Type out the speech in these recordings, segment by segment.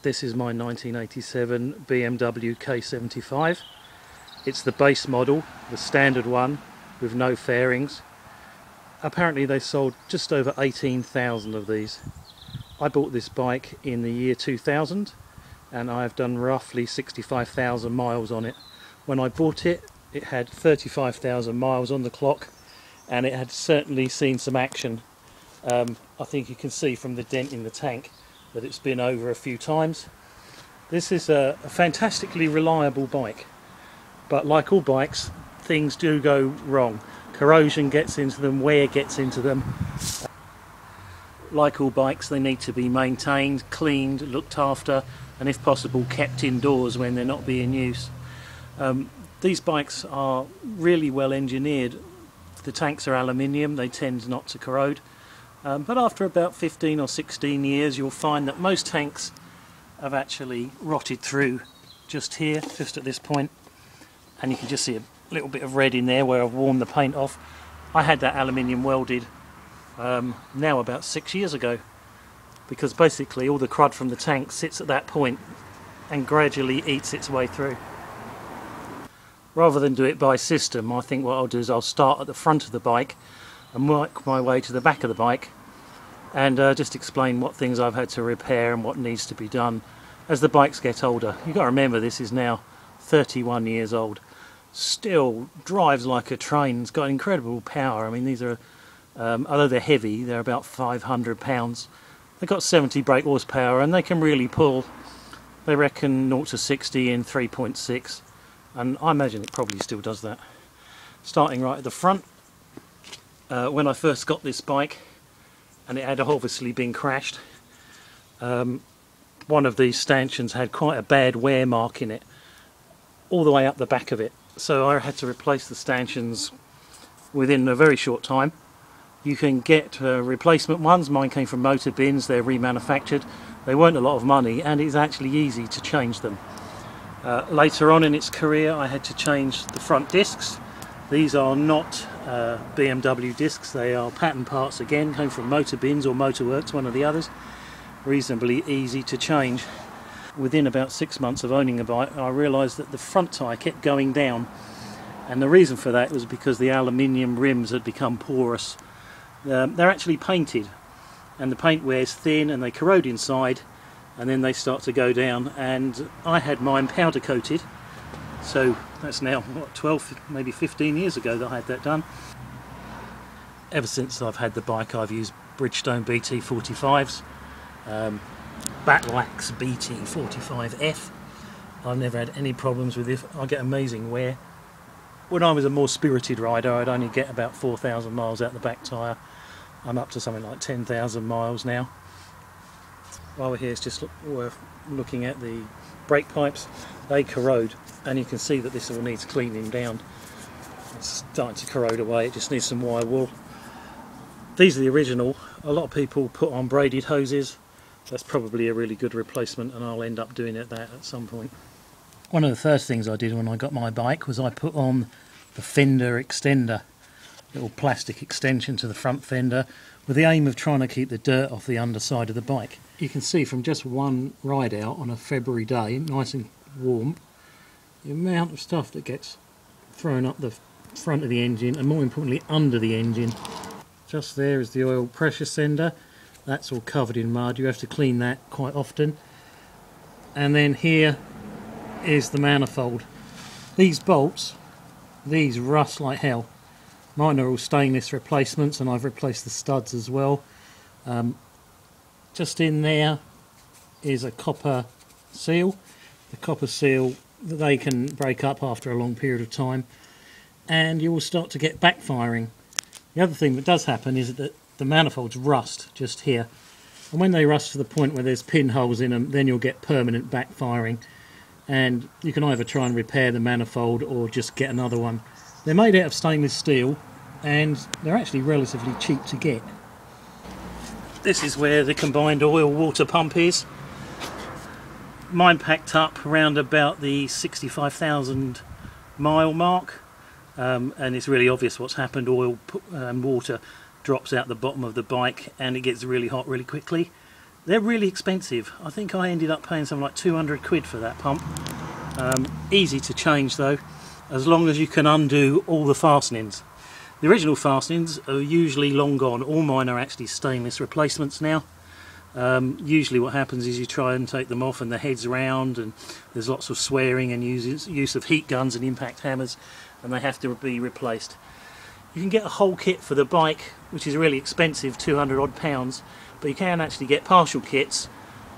This is my 1987 BMW K75. It's the base model, the standard one with no fairings. Apparently they sold just over 18,000 of these. I bought this bike in the year 2000 and I've done roughly 65,000 miles on it. When I bought it, it had 35,000 miles on the clock and it had certainly seen some action. I think you can see from the dent in the tank that it's been over a few times. This is a fantastically reliable bike, but like all bikes, things do go wrong. Corrosion gets into them, wear gets into them. Like all bikes, they need to be maintained, cleaned, looked after, and if possible kept indoors when they're not being used. These bikes are really well engineered. The tanks are aluminium, they tend not to corrode. But after about 15 or 16 years you'll find that most tanks have actually rotted through just here, just at this point, and you can just see a little bit of red in there where I've warmed the paint off. I had that aluminium welded now about 6 years ago, because basically all the crud from the tank sits at that point and gradually eats its way through. Rather than do it by system, I think what I'll do is I'll start at the front of the bike and work my way to the back of the bike and just explain what things I've had to repair and what needs to be done as the bikes get older. You've got to remember this is now 31 years old. Still drives like a train. It's got incredible power. I mean, these are, although they're heavy, they're about 500 pounds. They've got 70 brake horsepower and they can really pull. They reckon 0 to 60 in 3.6, and I imagine it probably still does that. Starting right at the front, when I first got this bike, and it had obviously been crashed, one of these stanchions had quite a bad wear mark in it, all the way up the back of it. So I had to replace the stanchions within a very short time. You can get replacement ones. Mine came from Motobins, they're remanufactured. They weren't a lot of money and it's actually easy to change them. Later on in its career I had to change the front discs. These are not BMW discs, they are pattern parts again, came from Motobins or Motorworks, one of the others. Reasonably easy to change. Within about 6 months of owning a bike I realised that the front tyre kept going down, and the reason for that was because the aluminium rims had become porous. They're actually painted and the paint wears thin and they corrode inside and then they start to go down, and I had mine powder coated. So that's now, what, 12, maybe 15 years ago that I had that done. Ever since I've had the bike I've used Bridgestone BT45s, Batlax BT45F. I've never had any problems with this. I get amazing wear. When I was a more spirited rider I'd only get about 4,000 miles out the back tyre. I'm up to something like 10,000 miles now. While we're here, it's just worth looking at the brake pipes. They corrode, and you can see that this all needs cleaning down. It's starting to corrode away, it just needs some wire wool. These are the original. A lot of people put on braided hoses. That's probably a really good replacement, and I'll end up doing that at some point. One of the first things I did when I got my bike was I put on the fender extender, little plastic extension to the front fender, with the aim of trying to keep the dirt off the underside of the bike. You can see from just one ride out on a February day, nice and warm, the amount of stuff that gets thrown up the front of the engine, and more importantly under the engine. Just there is the oil pressure sender. That's all covered in mud. You have to clean that quite often. And then here is the manifold. These bolts, these rust like hell. Mine are all stainless replacements, and I've replaced the studs as well. Just in there is a copper seal. The copper seal, they can break up after a long period of time, and you will start to get backfiring. The other thing that does happen is that the manifolds rust just here, and when they rust to the point where there's pinholes in them, then you'll get permanent backfiring, and you can either try and repair the manifold or just get another one. They're made out of stainless steel and they're actually relatively cheap to get. This is where the combined oil water pump is. Mine packed up around about the 65,000 mile mark, and it's really obvious what's happened. Oil and water drops out the bottom of the bike and it gets really hot really quickly. They're really expensive. I think I ended up paying something like 200 quid for that pump. Easy to change though, as long as you can undo all the fastenings. The original fastenings are usually long gone. All mine are actually stainless replacements now. Usually what happens is you try and take them off and the head's round, and there's lots of swearing and use of heat guns and impact hammers, and they have to be replaced. You can get a whole kit for the bike, which is really expensive, 200 odd pounds, but you can actually get partial kits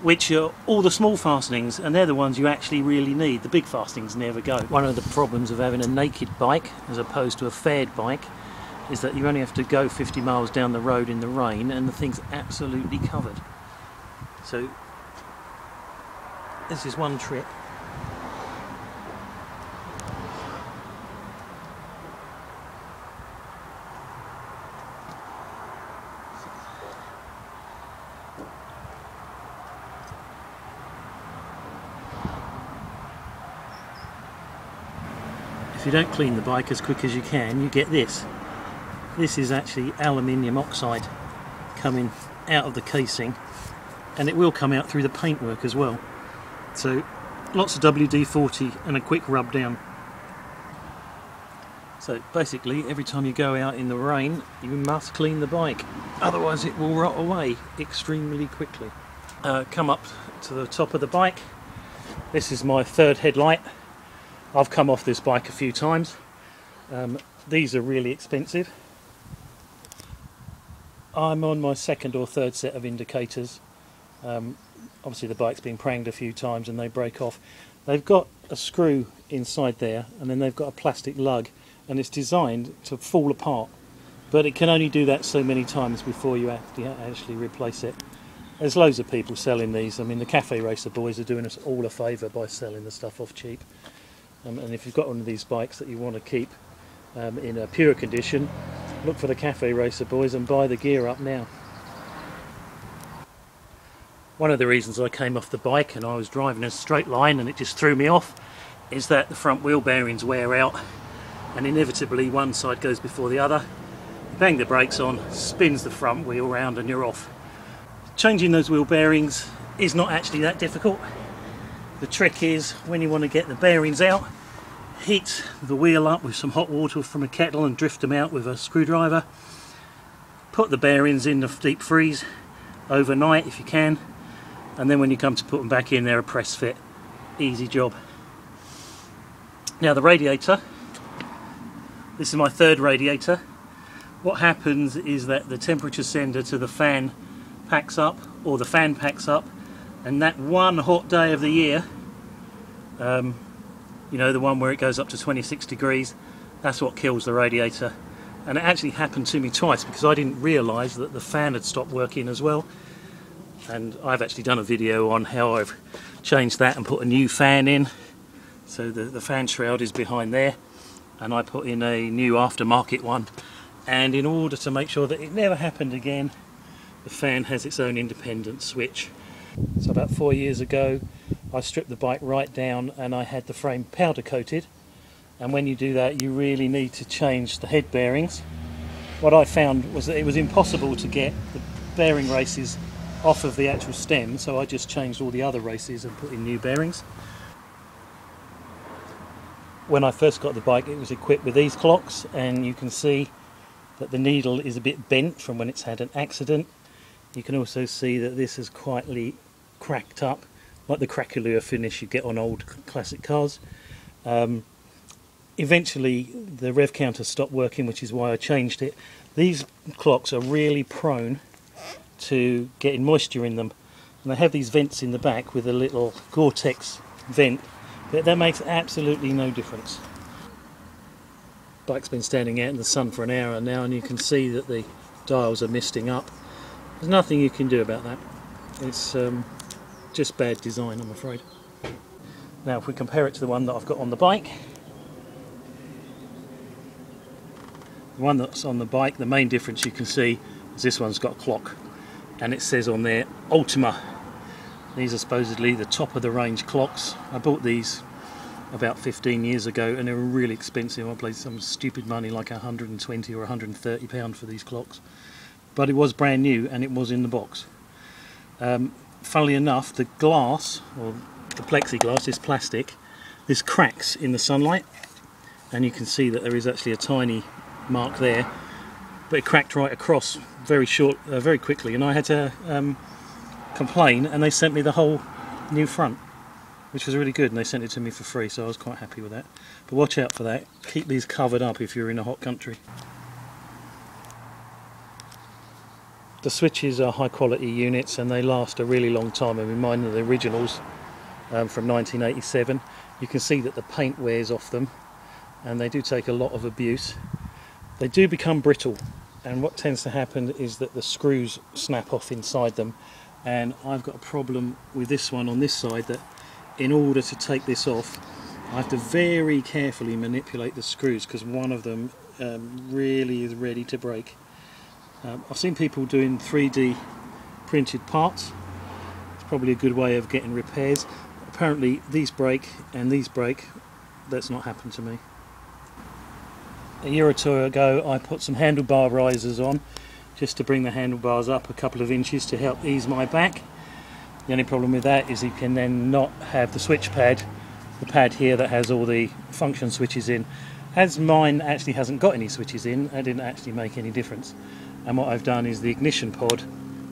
which are all the small fastenings, and they're the ones you actually really need. The big fastenings never go. One of the problems of having a naked bike as opposed to a faired bike is that you only have to go 50 miles down the road in the rain and the thing's absolutely covered. So this is one trick. If you don't clean the bike as quick as you can, you get this. This is actually aluminium oxide coming out of the casing, and it will come out through the paintwork as well. So lots of WD-40 and a quick rub down. So basically every time you go out in the rain you must clean the bike, otherwise it will rot away extremely quickly. Come up to the top of the bike. This is my third headlight. I've come off this bike a few times. These are really expensive. I'm on my second or third set of indicators. Obviously the bike's been pranged a few times and they break off. They've got a screw inside there, and then they've got a plastic lug, and it's designed to fall apart, but it can only do that so many times before you have to actually replace it. There's loads of people selling these. I mean, the Cafe Racer boys are doing us all a favour by selling the stuff off cheap. And if you've got one of these bikes that you want to keep in a pure condition, look for the Cafe Racer boys and buy the gear up now. One of the reasons I came off the bike and I was driving a straight line and it just threw me off is that the front wheel bearings wear out, and inevitably one side goes before the other. You bang the brakes on, spins the front wheel round and you're off. Changing those wheel bearings is not actually that difficult. The trick is, when you want to get the bearings out, heat the wheel up with some hot water from a kettle and drift them out with a screwdriver. Put the bearings in the deep freeze overnight if you can, and then when you come to put them back in, they're a press fit. Easy job. Now the radiator, this is my third radiator. What happens is that the temperature sender to the fan packs up, or the fan packs up, and that one hot day of the year, you know, the one where it goes up to 26 degrees, that's what kills the radiator. And it actually happened to me twice because I didn't realise that the fan had stopped working as well. And I've actually done a video on how I've changed that and put a new fan in. So the fan shroud is behind there, and I put in a new aftermarket one. And in order to make sure that it never happened again, the fan has its own independent switch. So about 4 years ago I stripped the bike right down and I had the frame powder coated, and when you do that you really need to change the head bearings. What I found was that it was impossible to get the bearing races off of the actual stem, so I just changed all the other races and put in new bearings. When I first got the bike it was equipped with these clocks, and you can see that the needle is a bit bent from when it's had an accident. You can also see that this is quietly cracked up, like the craquelure finish you get on old classic cars. Eventually the rev counter stopped working, which is why I changed it. These clocks are really prone to getting moisture in them, and they have these vents in the back with a little Gore-Tex vent, but that makes absolutely no difference. Bike's been standing out in the sun for an hour now, and you can see that the dials are misting up. There's nothing you can do about that. It's just bad design, I'm afraid. Now if we compare it to the one that I've got on the bike, the one that's on the bike, the main difference you can see is this one's got a clock, and it says on there Ultima. These are supposedly the top of the range clocks. I bought these about 15 years ago and they were really expensive. I paid some stupid money, like 120 or £130 for these clocks. But it was brand new and it was in the box. Funnily enough, the glass, or the plexiglass, this plastic, this cracks in the sunlight, and you can see that there is actually a tiny mark there, but it cracked right across very quickly, and I had to complain, and they sent me the whole new front, which was really good, and they sent it to me for free, so I was quite happy with that. But watch out for that. Keep these covered up if you're in a hot country. The switches are high quality units and they last a really long time. I mean, mine are the originals from 1987. You can see that the paint wears off them and they do take a lot of abuse. They do become brittle, and what tends to happen is that the screws snap off inside them, and I've got a problem with this one on this side, that in order to take this off I have to very carefully manipulate the screws because one of them really is ready to break. I've seen people doing 3D printed parts. It's probably a good way of getting repairs. Apparently these break and these break. That's not happened to me. A year or two ago I put some handlebar risers on just to bring the handlebars up a couple of inches to help ease my back. The only problem with that is you can then not have the switch pad, the pad here that has all the function switches in. As mine actually hasn't got any switches in, it didn't actually make any difference. And what I've done is the ignition pod,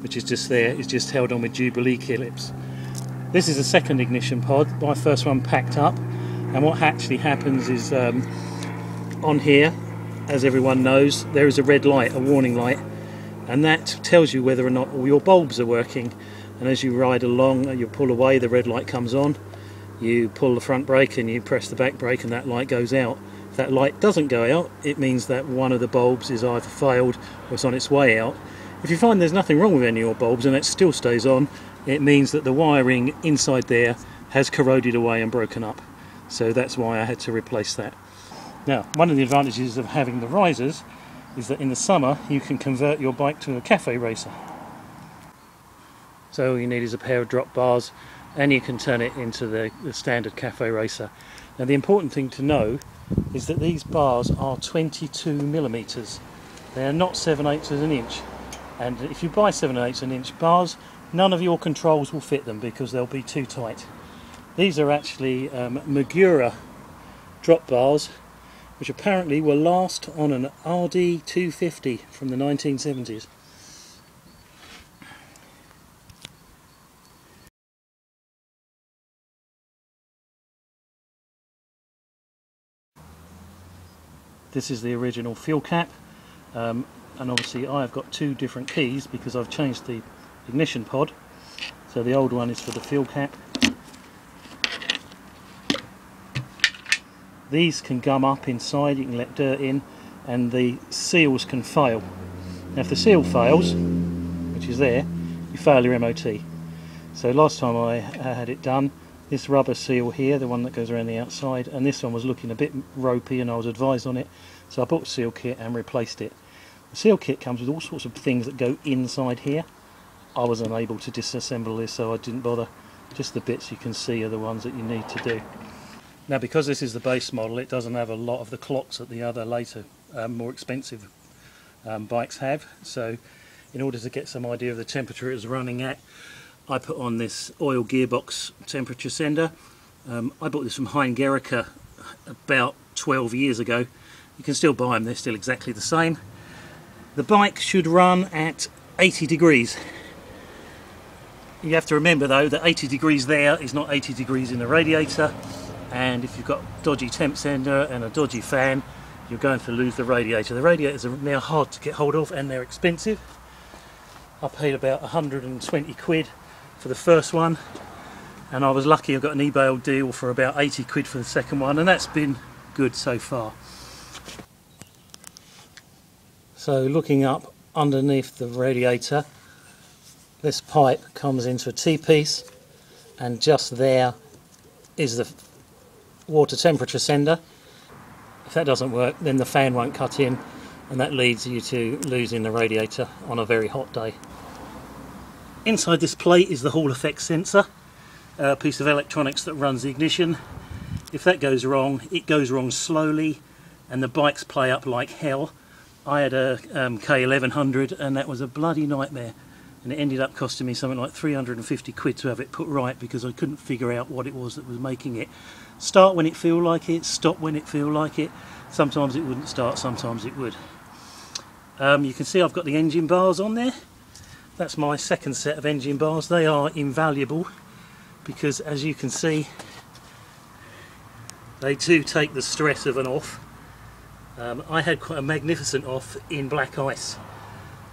which is just there, is just held on with Jubilee clips. This is a second ignition pod. My first one packed up, and what actually happens is on here, as everyone knows, there is a red light, a warning light, and that tells you whether or not all your bulbs are working. And as you ride along, you pull away, the red light comes on, you pull the front brake and you press the back brake and that light goes out. If that light doesn't go out, it means that one of the bulbs is either failed or it's on its way out. If you find there's nothing wrong with any of your bulbs and it still stays on, it means that the wiring inside there has corroded away and broken up. So that's why I had to replace that. Now, one of the advantages of having the risers is that in the summer you can convert your bike to a cafe racer. So all you need is a pair of drop bars and you can turn it into the standard cafe racer. Now the important thing to know is that these bars are 22mm. They are not 7/8 of an inch. And if you buy 7/8 of an inch bars, none of your controls will fit them because they'll be too tight. These are actually Magura drop bars, which apparently were last on an RD 250 from the 1970s. This is the original fuel cap, and obviously I've got two different keys because I've changed the ignition pod. So the old one is for the fuel cap. These can gum up inside, you can let dirt in, and the seals can fail. Now if the seal fails, which is there, you fail your MOT. So last time I had it done, this rubber seal here, the one that goes around the outside, and this one was looking a bit ropey and I was advised on it, so I bought a seal kit and replaced it. The seal kit comes with all sorts of things that go inside here. I was unable to disassemble this, so I didn't bother. Just the bits you can see are the ones that you need to do. Now because this is the base model, it doesn't have a lot of the clocks that the other later, more expensive bikes have, so in order to get some idea of the temperature it was running at, I put on this oil gearbox temperature sender. I bought this from Heinz-Gerica about 12 years ago. You can still buy them, they're still exactly the same. The bike should run at 80 degrees. You have to remember though that 80 degrees there is not 80 degrees in the radiator, and if you've got dodgy temp sender and a dodgy fan, you're going to lose the radiator. The radiators are now hard to get hold of and they're expensive. I paid about 120 quid for the first one, and I was lucky I got an eBay deal for about 80 quid for the second one, and that's been good so far. So looking up underneath the radiator, this pipe comes into a T-piece, and just there is the water temperature sender. If that doesn't work, then the fan won't cut in, and that leads you to losing the radiator on a very hot day. Inside this plate is the Hall effect sensor, a piece of electronics that runs the ignition. If that goes wrong, it goes wrong slowly and the bikes play up like hell. I had a K1100 and that was a bloody nightmare. and it ended up costing me something like 350 quid to have it put right, because I couldn't figure out what it was that was making it start when it feel like it, stop when it feel like it. Sometimes it wouldn't start, sometimes it would. You can see I've got the engine bars on there. That's my second set of engine bars. They are invaluable because, as you can see, they do take the stress of an off. I had quite a magnificent off in black ice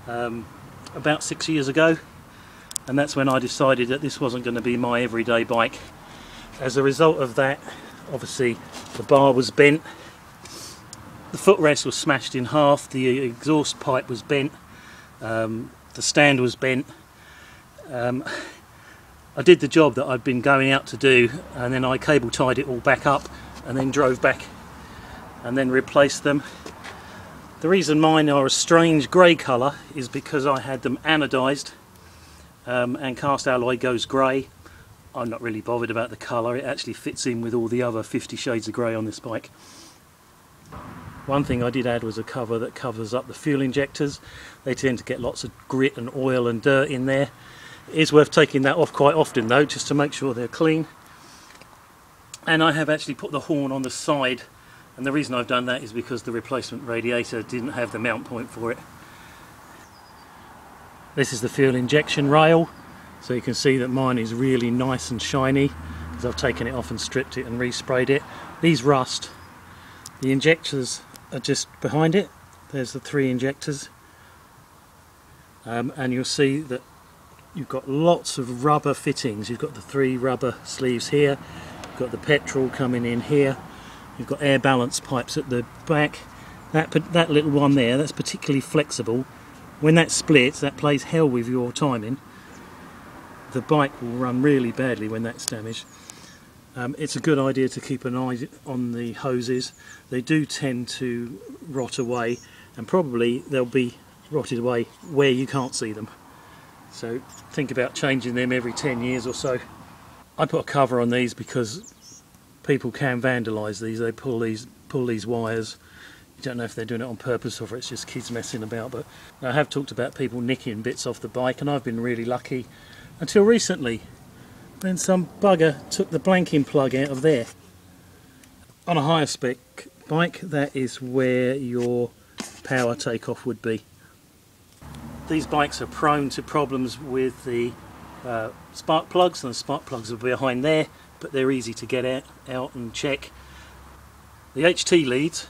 about 6 years ago, and that's when I decided that this wasn't going to be my everyday bike. As a result of that, obviously the bar was bent, the footrest was smashed in half, the exhaust pipe was bent, the stand was bent. I did the job that I'd been going out to do, and then I cable tied it all back up and then drove back and then replaced them. The reason mine are a strange grey colour is because I had them anodised, and cast alloy goes grey. I'm not really bothered about the colour, it actually fits in with all the other 50 shades of grey on this bike. One thing I did add was a cover that covers up the fuel injectors. They tend to get lots of grit and oil and dirt in there. It is worth taking that off quite often though, just to make sure they're clean. And I have actually put the horn on the side, and the reason I've done that is because the replacement radiator didn't have the mount point for it. This is the fuel injection rail, so you can see that mine is really nice and shiny because I've taken it off and stripped it and resprayed it. These rust. The injectors are just behind it. There's the 3 injectors, and you'll see that you've got lots of rubber fittings. You've got the 3 rubber sleeves here, you've got the petrol coming in here, you've got air balance pipes at the back. That little one there, that's particularly flexible. When that splits, that plays hell with your timing. The bike will run really badly when that's damaged. It's a good idea to keep an eye on the hoses. They do tend to rot away, and probably they'll be rotted away where you can't see them. So think about changing them every 10 years or so. I put a cover on these because people can vandalise these. They pull these wires. You don't know if they're doing it on purpose or if it's just kids messing about, but I have talked about people nicking bits off the bike, and I've been really lucky until recently, when some bugger took the blanking plug out of there. On a higher spec bike, that is where your power takeoff would be. These bikes are prone to problems with the spark plugs, and the spark plugs are behind there, but they're easy to get out and check. The HT leads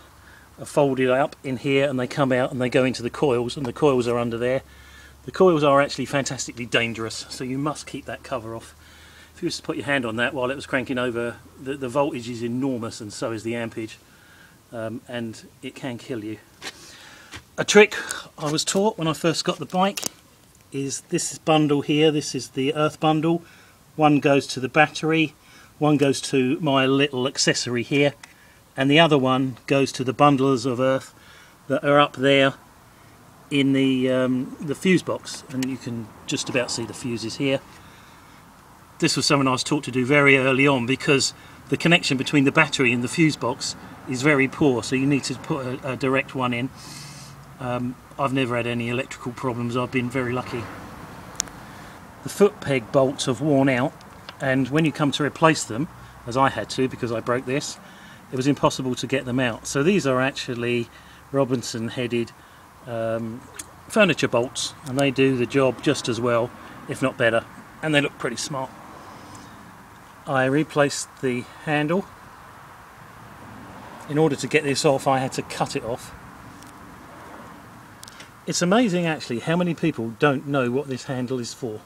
are folded up in here, and they come out and they go into the coils, and the coils are under there. The coils are actually fantastically dangerous, so you must keep that cover off. If you was to put your hand on that while it was cranking over, the voltage is enormous, and so is the ampage, and it can kill you. A trick I was taught when I first got the bike is this bundle here. This is the earth bundle. One goes to the battery, one goes to my little accessory here, and the other one goes to the bundles of earth that are up there in the fuse box, and you can just about see the fuses here. This was something I was taught to do very early on because the connection between the battery and the fuse box is very poor, so you need to put a direct one in. I've never had any electrical problems, I've been very lucky. The foot peg bolts have worn out, and when you come to replace them, as I had to because I broke this, it was impossible to get them out. So these are actually Robinson headed furniture bolts, and they do the job just as well, if not better, and they look pretty smart. I replaced the handle. In order to get this off, I had to cut it off. It's amazing actually how many people don't know what this handle is for.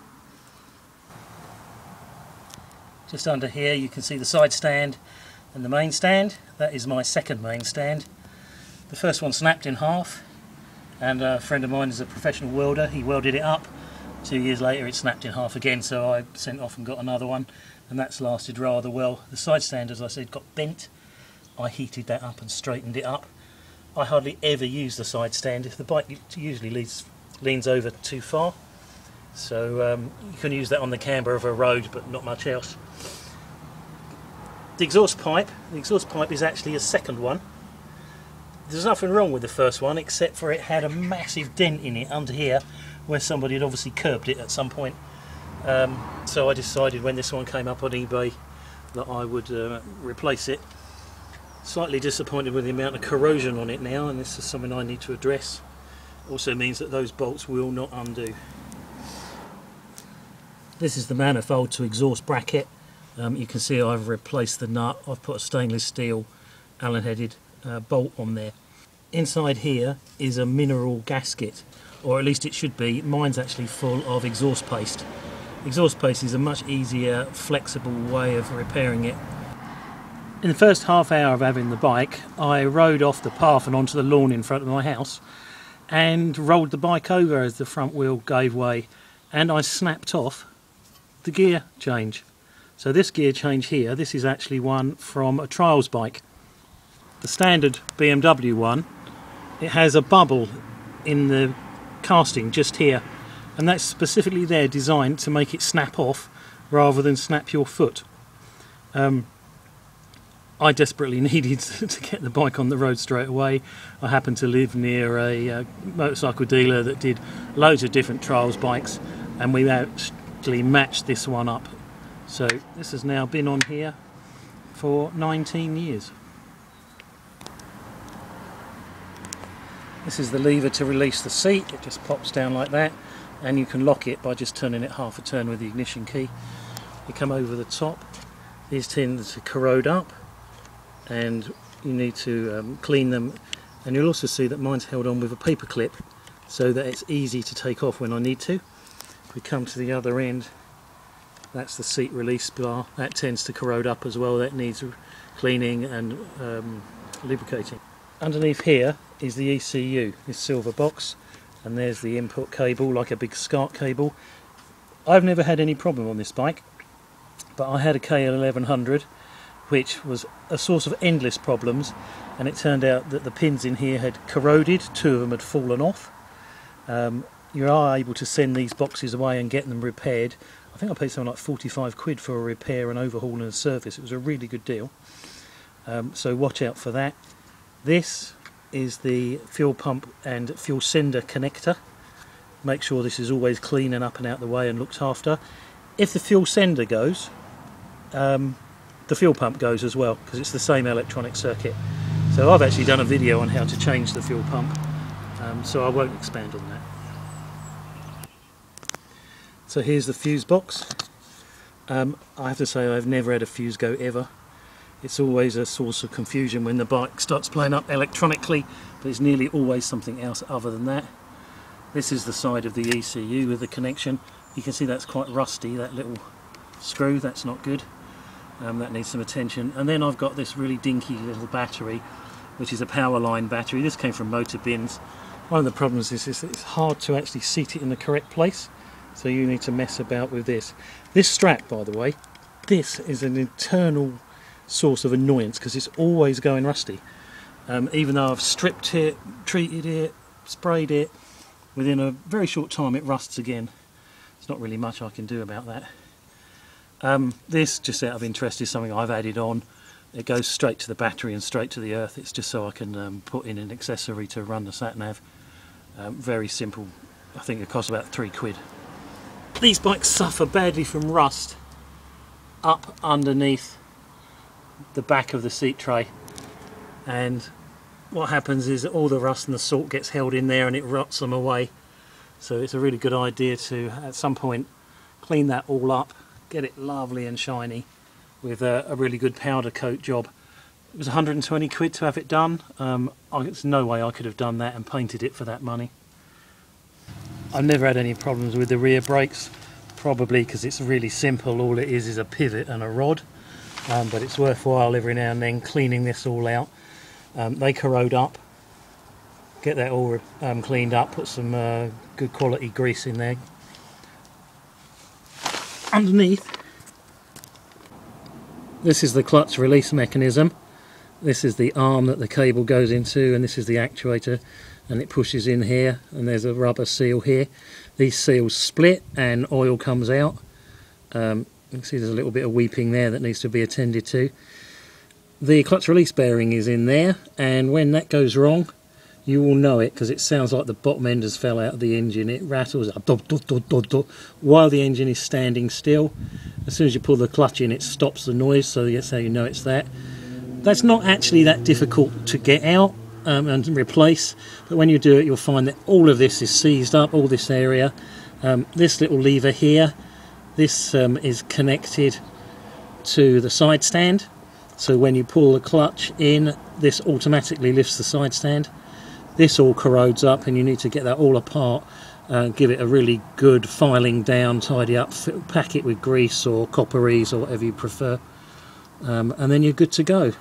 Just under here you can see the side stand and the main stand. That is my second main stand. The first one snapped in half, and a friend of mine is a professional welder. He welded it up. 2 years later it snapped in half again, so I sent off and got another one, and that's lasted rather well. The side stand, as I said, got bent. I heated that up and straightened it up. I hardly ever use the side stand. If the bike usually leans over too far, so you can use that on the camber of a road, but not much else. The exhaust pipe is actually a second one. There's nothing wrong with the first one except for it had a massive dent in it under here, where somebody had obviously curbed it at some point. So I decided when this one came up on eBay that I would replace it. Slightly disappointed with the amount of corrosion on it now, and this is something I need to address. Also means that those bolts will not undo. This is the manifold to exhaust bracket. You can see I've replaced the nut. I've put a stainless steel Allen headed bolt on there. Inside here is a mineral gasket, or at least it should be. Mine's actually full of exhaust paste. Exhaust paste is a much easier, flexible way of repairing it. In the first half hour of having the bike, I rode off the path and onto the lawn in front of my house and rolled the bike over as the front wheel gave way, and I snapped off the gear change. So this gear change here, this is actually one from a trials bike. The standard BMW one, it has a bubble in the casting just here, and that's specifically there designed to make it snap off rather than snap your foot. I desperately needed to get the bike on the road straight away. I happened to live near a motorcycle dealer that did loads of different trials bikes, and we actually matched this one up. So this has now been on here for 19 years. This is the lever to release the seat. It just pops down like that, and you can lock it by just turning it half a turn with the ignition key. You come over the top. These tend to corrode up, and you need to clean them, and you'll also see that mine's held on with a paper clip so that it's easy to take off when I need to. If we come to the other end, that's the seat release bar. That tends to corrode up as well. That needs cleaning and lubricating. Underneath here is the ECU, this silver box, and there's the input cable, like a big SCART cable. I've never had any problem on this bike, but I had a K1100 which was a source of endless problems, and it turned out that the pins in here had corroded. 2 of them had fallen off. You are able to send these boxes away and get them repaired. I think I paid something like 45 quid for a repair and overhaul and a service. It was a really good deal. So watch out for that. This is the fuel pump and fuel sender connector. Make sure this is always clean and up and out the way and looked after. If the fuel sender goes, the fuel pump goes as well, because it's the same electronic circuit. So I've actually done a video on how to change the fuel pump, so I won't expand on that. So here's the fuse box. I have to say I've never had a fuse go ever. It's always a source of confusion when the bike starts playing up electronically, but it's nearly always something else other than that. This is the side of the ECU with the connection. You can see that's quite rusty, that little screw, that's not good. That needs some attention. And then I've got this really dinky little battery, which is a power line battery. This came from Motobins. One of the problems is it's hard to actually seat it in the correct place, so you need to mess about with this. This strap, by the way, this is an internal source of annoyance because it's always going rusty. Even though I've stripped it, treated it, sprayed it, within a very short time it rusts again. There's not really much I can do about that. This, just out of interest, is something I've added on. It goes straight to the battery and straight to the earth. It's just so I can put in an accessory to run the SatNav. Very simple. I think it costs about 3 quid. These bikes suffer badly from rust up underneath the back of the seat tray, and what happens is that all the rust and the salt gets held in there and it rots them away. So it's a really good idea to, at some point, clean that all up, get it lovely and shiny with a really good powder coat job. It was 120 quid to have it done. There's no way I could have done that and painted it for that money. I've never had any problems with the rear brakes, probably because it's really simple. All it is a pivot and a rod, but it's worthwhile every now and then cleaning this all out. They corrode up. Get that all cleaned up, put some good quality grease in there. Underneath, this is the clutch release mechanism. This is the arm that the cable goes into, and this is the actuator, and it pushes in here, and there's a rubber seal here. These seals split and oil comes out. You can see there's a little bit of weeping there that needs to be attended to. The clutch release bearing is in there, and when that goes wrong, you will know it because it sounds like the bottom end has fell out of the engine. It rattles up while the engine is standing still. As soon as you pull the clutch in, it stops the noise, so that's how you know it's that. That's not actually that difficult to get out and replace, but when you do it, you'll find that all of this is seized up, all this area. This little lever here, this is connected to the side stand, so when you pull the clutch in, this automatically lifts the side stand. This all corrodes up, and you need to get that all apart, give it a really good filing down, tidy up, pack it with grease or copperies or whatever you prefer, and then you're good to go.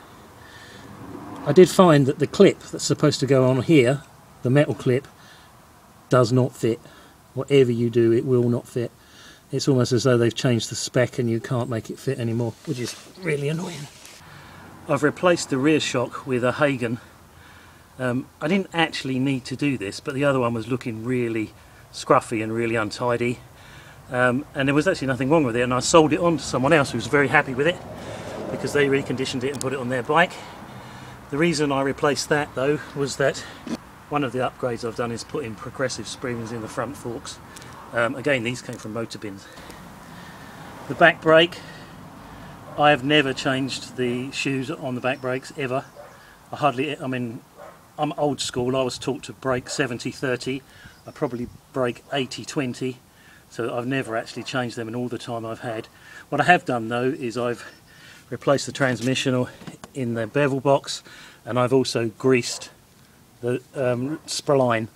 I did find that the clip that's supposed to go on here, the metal clip, does not fit. Whatever you do, it will not fit. It's almost as though they've changed the spec and you can't make it fit anymore, which is really annoying. I've replaced the rear shock with a Hagen. I didn't actually need to do this, but the other one was looking really scruffy and really untidy, and there was actually nothing wrong with it, and I sold it on to someone else who was very happy with it because they reconditioned it and put it on their bike. The reason I replaced that though was that one of the upgrades I've done is put in progressive springs in the front forks. Again, these came from Motobins. The back brake, I have never changed the shoes on the back brakes ever. I'm old school. I was taught to brake 70-30. I probably brake 80-20, so I've never actually changed them in all the time I've had. What I have done though is I've replaced the transmission in the bevel box, and I've also greased the spline.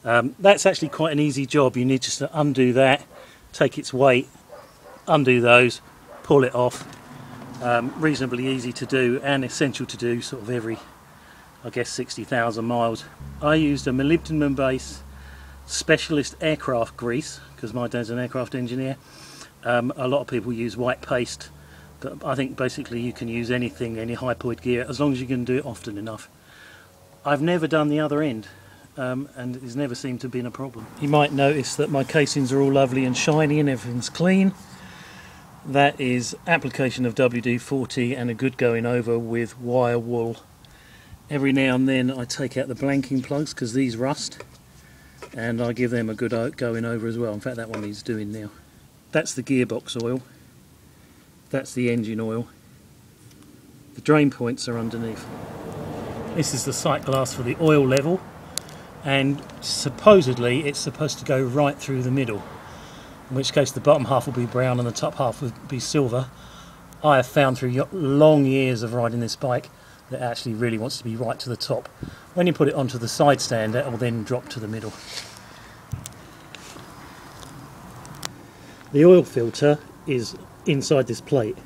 That's actually quite an easy job. You need just to undo that, take its weight, undo those, pull it off. Reasonably easy to do and essential to do sort of every, I guess, 60,000 miles. I used a molybdenum base specialist aircraft grease because my dad's an aircraft engineer. A lot of people use white paste, but I think basically you can use anything, any hypoid gear, as long as you can do it often enough. I've never done the other end, and it's never seemed to have been a problem. You might notice that my casings are all lovely and shiny and everything's clean. That is application of WD-40 and a good going over with wire wool. Every now and then I take out the blanking plugs because these rust, and I give them a good going over as well. In fact, that one needs doing now. That's the gearbox oil. That's the engine oil. The drain points are underneath. This is the sight glass for the oil level, and supposedly it's supposed to go right through the middle, in which case the bottom half will be brown and the top half will be silver. I have found through long years of riding this bike that it actually really wants to be right to the top. When you put it onto the side stand, it will then drop to the middle. The oil filter is inside this plate,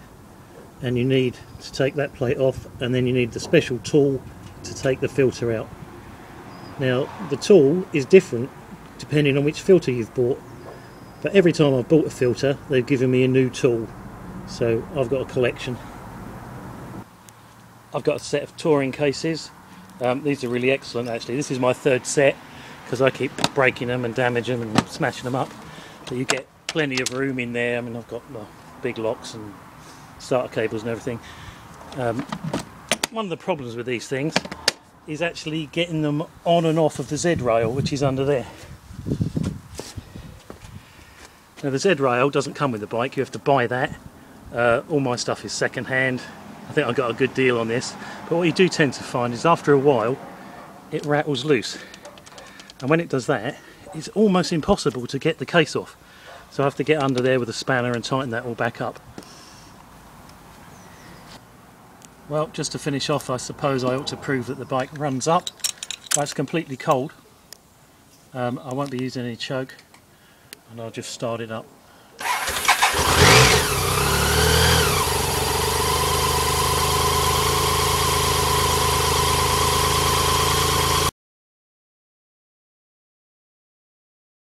and you need to take that plate off, and then you need the special tool to take the filter out. Now the tool is different depending on which filter you've bought, but every time I've bought a filter they've given me a new tool, so I've got a collection. I've got a set of touring cases. These are really excellent actually. This is my third set because I keep breaking them and damaging them and smashing them up, but you get plenty of room in there. I mean, I've got big locks and starter cables and everything. One of the problems with these things is actually getting them on and off of the Z-rail, which is under there. Now the Z-rail doesn't come with the bike, you have to buy that. All my stuff is second hand. I think I got a good deal on this, but what you do tend to find is after a while it rattles loose, and when it does that it's almost impossible to get the case off, so I have to get under there with a spanner and tighten that all back up. Well, just to finish off, I suppose I ought to prove that the bike runs up. Well, it's completely cold. I won't be using any choke, and I'll just start it up.